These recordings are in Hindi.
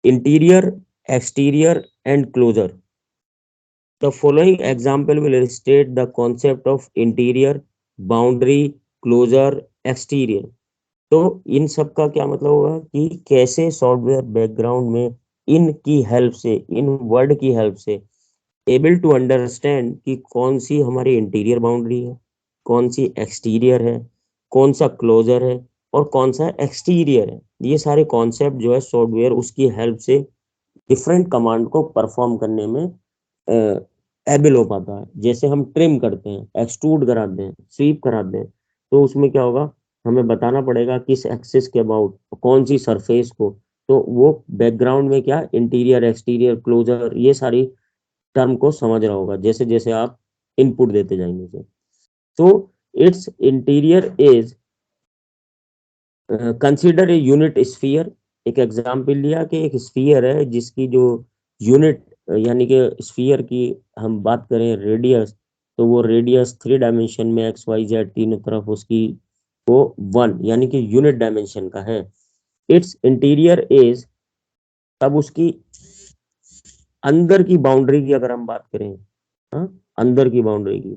Interior, exterior and closure. The following example will illustrate the concept of interior, boundary, closure, exterior. तो इन सब का क्या मतलब होगा कि कैसे सॉफ्टवेयर बैकग्राउंड में इन की हेल्प से, इन वर्ड की हेल्प से एबल टू अंडरस्टैंड कि कौन सी हमारी इंटीरियर बाउंड्री है, कौन सी एक्सटीरियर है, कौन सा क्लोजर है और कौन सा एक्सटीरियर है। ये सारे कॉन्सेप्ट जो है सॉफ्टवेयर उसकी हेल्प से डिफरेंट कमांड को परफॉर्म करने में एबल हो पाता है। जैसे हम ट्रिम करते हैं, एक्सट्रूड कराते हैं, स्वीप कराते हैं, तो उसमें क्या होगा, हमें बताना पड़ेगा किस एक्सिस के अबाउट कौन सी सरफेस को। तो वो बैकग्राउंड में क्या इंटीरियर, एक्सटीरियर, क्लोजर ये सारी टर्म को समझ रहा होगा जैसे जैसे आप इनपुट देते जाएंगे उसे। तो it's interior is consider a unit sphere. एक एग्जाम्पल लिया कि एक स्फीयर है जिसकी जो यूनिट यानी कि स्फीयर की हम बात करें रेडियस, तो वो रेडियस 3 डायमेंशन में एक्स वाई जेड तीनों तरफ उसकी वो 1 यानी कि यूनिट डायमेंशन का है। इट्स इंटीरियर इज, तब उसकी अंदर की बाउंड्री की अगर हम बात करें, हाँ, अंदर की बाउंड्री की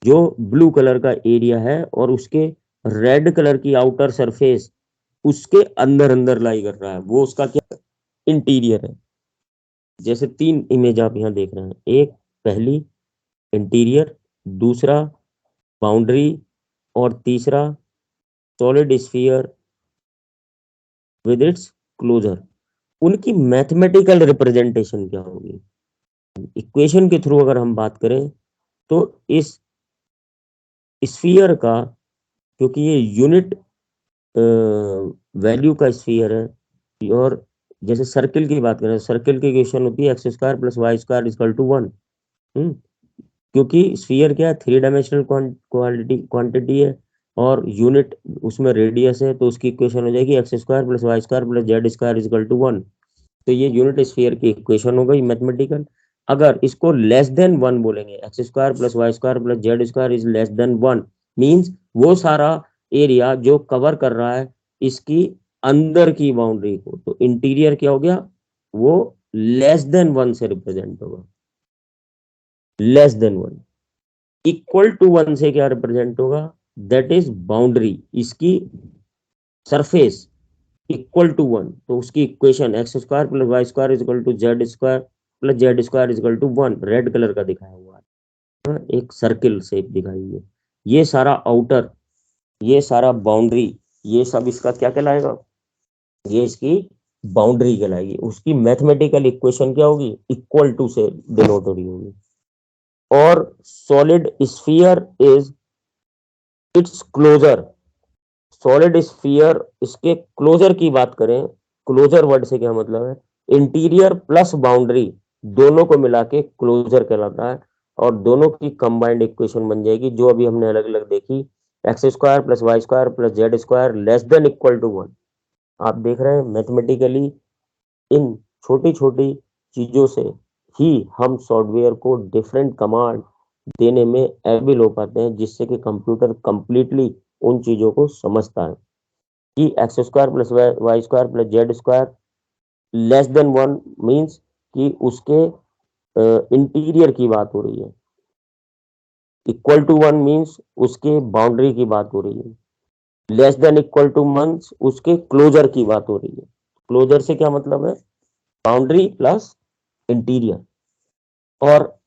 जो ब्लू कलर का एरिया है और उसके रेड कलर की आउटर सरफेस उसके अंदर अंदर लाई कर रहा है, वो उसका क्या इंटीरियर है। जैसे 3 इमेज आप यहाँ देख रहे हैं, एक पहली इंटीरियर, दूसरा बाउंड्री और तीसरा solid sphere with its closure. उनकी मैथमेटिकल रिप्रेजेंटेशन क्या होगी, इक्वेशन के थ्रू अगर हम बात करें तो इस स्फीयर का, क्योंकि ये यूनिट वैल्यू का स्फीयर है, और जैसे सर्किल की बात करें, सर्किल की इक्वेशन होती है x square plus y square equal to 1। क्योंकि स्फीयर क्या है, 3 डायमेंशनल क्वांटिटी है और यूनिट उसमें रेडियस है, तो उसकी इक्वेशन हो जाएगी x square plus y square plus z square equal to 1। तो ये यूनिट स्फीयर की इक्वेशन हो गई मैथमेटिकल। अगर इसको लेस देन 1 बोलेंगे, x square plus y square plus z square is less than 1, means वो सारा एरिया जो कवर कर रहा है इसकी अंदर की बाउंड्री को, तो इंटीरियर क्या हो गया, वो लेस देन 1 से रिप्रेजेंट होगा। लेस देन 1 इक्वल टू 1 से क्या रिप्रेजेंट होगा, दैट इज बाउंड्री, इसकी सरफेस इक्वल टू 1, तो उसकी equation x square plus y square is equal to z square plus z square is equal to 1, red colour का दिखाया हुआ है, एक सर्किल शेप दिखाई है। ये सारा आउटर, ये सारा बाउंड्री, ये सब इसका क्या कहलाएगा, ये इसकी बाउंड्री कहलाएगी। उसकी मैथमेटिकल इक्वेशन क्या होगी, इक्वल टू से डिनोट हो रही होगी। और solid sphere is its closure. Solid sphere इसके क्लोजर की बात करें, क्लोजर वर्ड से क्या मतलब है, इंटीरियर प्लस बाउंड्री दोनों को मिला के क्लोजर कहलाता है। और दोनों की कंबाइंड इक्वेशन बन जाएगी जो अभी हमने अलग अलग देखी, x square plus y square plus z square less than equal to 1। आप देख रहे हैं मैथमेटिकली इन छोटी छोटी चीजों से ही हम सॉफ्टवेयर को डिफरेंट कमांड देने में एबल हो पाते हैं, जिससे कि कंप्यूटर कंप्लीटली उन चीजों को समझता है कि x square plus y square plus z square less than 1 means कि उसके इंटीरियर की बात हो रही है, इक्वल टू 1 मीन्स उसके बाउंड्री की बात हो रही है, less than equal to means उसके क्लोजर की बात हो रही है। क्लोजर से क्या मतलब है, बाउंड्री प्लस इंटीरियर। और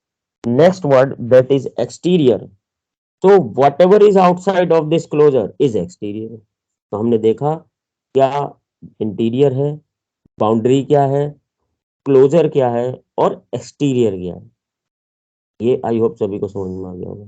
next word that is exterior. तो whatever is outside of this closure is exterior. तो हमने देखा क्या इंटीरियर है, बाउंड्री क्या है, क्लोजर क्या है और एक्सटीरियर क्या है। ये आई होप सभी को समझ में आ गया होगा।